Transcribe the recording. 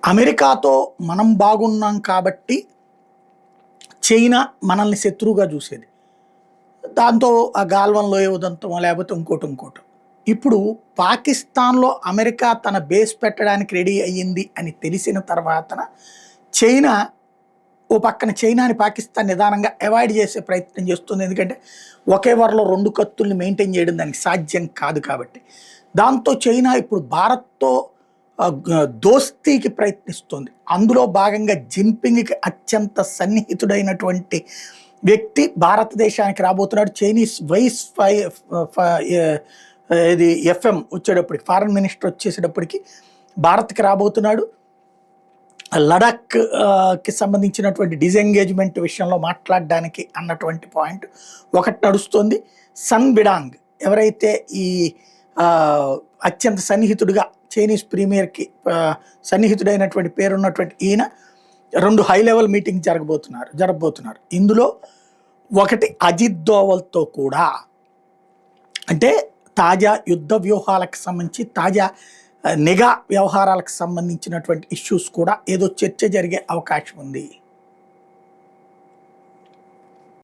అమెరికాతో మనం బాగున్నాం కాబట్టి చైనా మనల్ని శత్రువుగా చూసేది. దాంతో ఆ గాల్వన్ లోయ ఉదంతమో లేకపోతే ఇంకోటో. ఇప్పుడు పాకిస్తాన్‌లో అమెరికా తన బేస్ పెట్టడానికి రెడీ అయ్యింది అని తెలిసిన తర్వాతన చైనా పక్కన చైనాని పాకిస్తాన్ నిదానంగా అవాయిడ్ చేసే ప్రయత్నం చేస్తుంది. ఎందుకంటే ఒకే వరలో 2 కత్తుల్ని మెయింటైన్ చేయడం దానికి సాధ్యం కాదు కాబట్టి. దాంతో చైనా ఇప్పుడు భారత్‌తో దోస్తీకి ప్రయత్నిస్తుంది. అందులో భాగంగా జిన్‌పింగ్‌కి అత్యంత సన్నిహితుడైనటువంటి వ్యక్తి భారతదేశానికి రాబోతున్నాడు. చైనీస్ వైస్ ఫై ఫ ఇది ఎఫ్ఎం వచ్చేటప్పటికి ఫారెన్ మినిస్టర్ వచ్చేసేటప్పటికి భారత్‌కి రాబోతున్నాడు. లడాక్ కి సంబంధించినటువంటి డిసెంగేజ్మెంట్ విషయంలో మాట్లాడడానికి అన్నటువంటి పాయింట్ ఒకటి నడుస్తుంది. సన్ బిడాంగ్ ఎవరైతే ఈ అత్యంత సన్నిహితుడిగా చైనీస్ ప్రీమియర్కి సన్నిహితుడైనటువంటి పేరున్నటువంటి ఈయన 2 హై లెవెల్ మీటింగ్ జరగబోతున్నారు. ఇందులో ఒకటి అజిత్ దోవల్తో కూడా, అంటే తాజా యుద్ధ వ్యూహాలకు సంబంధించి తాజా నిఘా వ్యవహారాలకు సంబంధించినటువంటి ఇష్యూస్ కూడా ఏదో చర్చ జరిగే అవకాశం ఉంది.